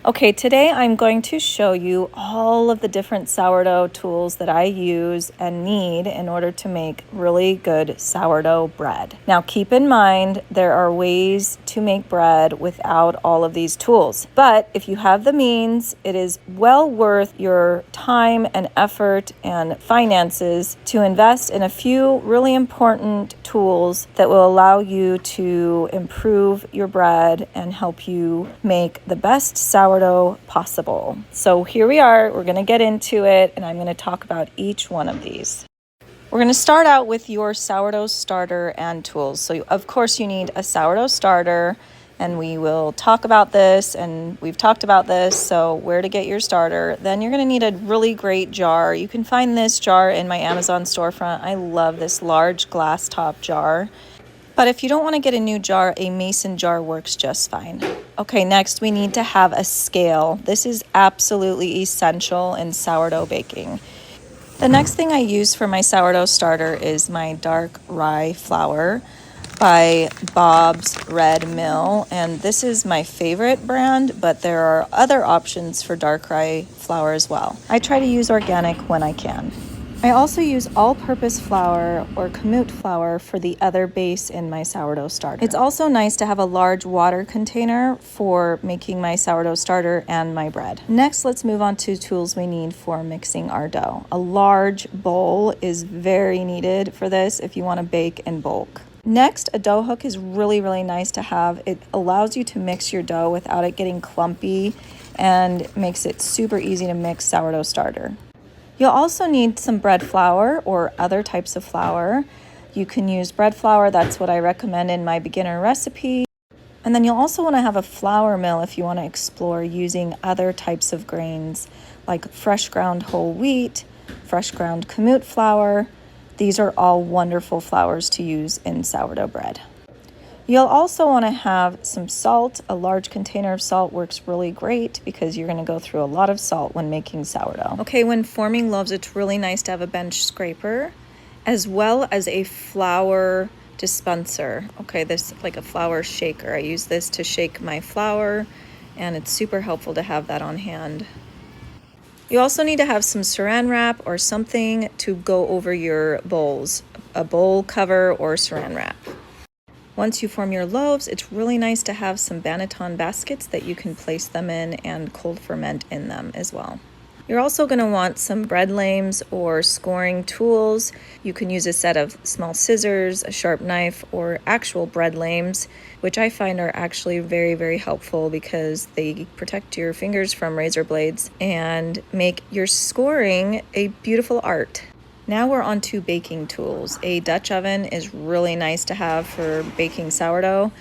Okay, today I'm going to show you all of the different sourdough tools that I use and need in order to make really good sourdough bread. Now keep in mind there are ways to make bread without all of these tools, but if you have the means, it is well worth your time and effort and finances to invest in a few really important tools that will allow you to improve your bread and help you make the best sourdough possible. So here we are, we're going to get into it, and I'm going to talk about each one of these. We're going to start out with your sourdough starter and tools. So of course you need a sourdough starter, and we will talk about this, and we've talked about this, so where to get your starter. Then you're going to need a really great jar. You can find this jar in my Amazon storefront. I love this large glass top jar. But if you don't want to get a new jar, a mason jar works just fine. Okay, next we need to have a scale. This is absolutely essential in sourdough baking. The next thing I use for my sourdough starter is my dark rye flour by Bob's Red Mill, and this is my favorite brand, but there are other options for dark rye flour as well. I try to use organic when I can. I also use all-purpose flour or kamut flour for the other base in my sourdough starter. It's also nice to have a large water container for making my sourdough starter and my bread. Next, let's move on to tools we need for mixing our dough. A large bowl is very needed for this if you want to bake in bulk. Next, a dough hook is really nice to have. It allows you to mix your dough without it getting clumpy and makes it super easy to mix sourdough starter. You'll also need some bread flour or other types of flour. You can use bread flour, that's what I recommend in my beginner recipe. And then you'll also want to have a flour mill if you want to explore using other types of grains like fresh ground whole wheat, fresh ground kamut flour. These are all wonderful flours to use in sourdough bread. You'll also want to have some salt. A large container of salt works really great because you're going to go through a lot of salt when making sourdough. Okay, when forming loaves, it's really nice to have a bench scraper as well as a flour dispenser. Okay, this like a flour shaker. I use this to shake my flour, and it's super helpful to have that on hand. You also need to have some saran wrap or something to go over your bowls, a bowl cover or saran wrap. Once you form your loaves, it's really nice to have some banneton baskets that you can place them in and cold ferment in them as well. You're also going to want some bread lames or scoring tools. You can use a set of small scissors, a sharp knife, or actual bread lames, which I find are actually very helpful because they protect your fingers from razor blades and make your scoring a beautiful art. Now we're on to baking tools. A Dutch oven is really nice to have for baking sourdough,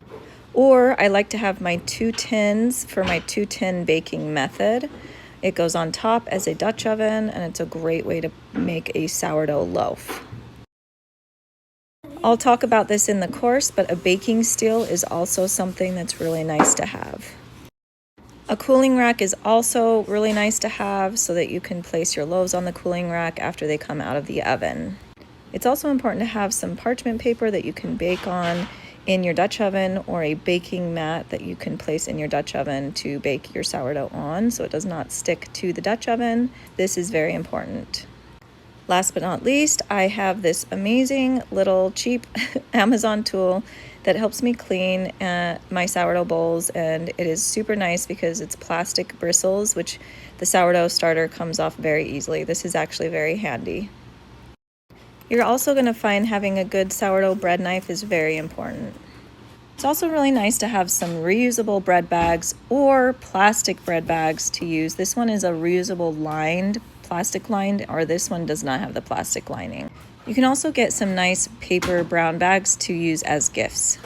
or I like to have my 2 tins for my 2-tin baking method. It goes on top as a Dutch oven, and it's a great way to make a sourdough loaf. I'll talk about this in the course, but a baking steel is also something that's really nice to have. A cooling rack is also really nice to have so that you can place your loaves on the cooling rack after they come out of the oven. It's also important to have some parchment paper that you can bake on in your Dutch oven, or a baking mat that you can place in your Dutch oven to bake your sourdough on so it does not stick to the Dutch oven. This is very important. Last but not least, I have this amazing little cheap Amazon tool that helps me clean my sourdough bowls, and it is super nice because it's plastic bristles, which the sourdough starter comes off very easily. This is actually very handy. You're also going to find having a good sourdough bread knife is very important. It's also really nice to have some reusable bread bags or plastic bread bags to use. This one is a reusable plastic lined, or this one does not have the plastic lining. You can also get some nice paper brown bags to use as gifts.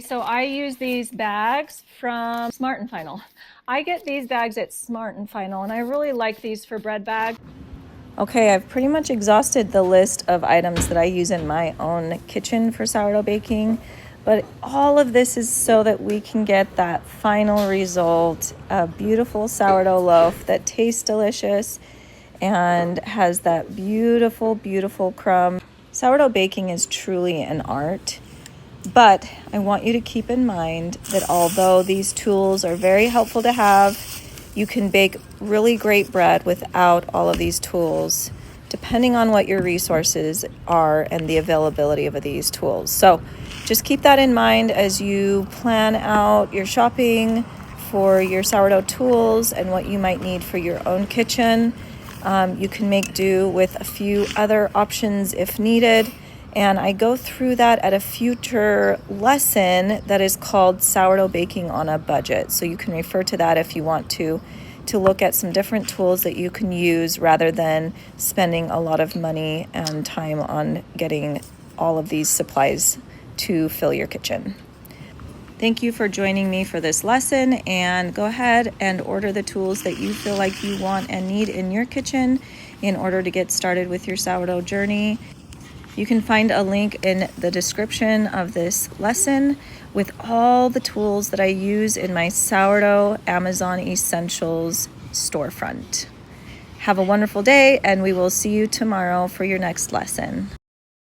So I use these bags from Smart & Final. I get these bags at Smart & Final, and I really like these for bread bags. Okay, I've pretty much exhausted the list of items that I use in my own kitchen for sourdough baking, but all of this is so that we can get that final result, a beautiful sourdough loaf that tastes delicious and has that beautiful crumb. Sourdough baking is truly an art. But I want you to keep in mind that although these tools are very helpful to have, you can bake really great bread without all of these tools, depending on what your resources are and the availability of these tools. So just keep that in mind as you plan out your shopping for your sourdough tools and what you might need for your own kitchen. You can make do with a few other options if needed. And I go through that at a future lesson that is called Sourdough Baking on a Budget. So you can refer to that if you want to look at some different tools that you can use rather than spending a lot of money and time on getting all of these supplies to fill your kitchen. Thank you for joining me for this lesson, and go ahead and order the tools that you feel like you want and need in your kitchen in order to get started with your sourdough journey. You can find a link in the description of this lesson with all the tools that I use in my Sourdough Amazon Essentials storefront. Have a wonderful day, and we will see you tomorrow for your next lesson.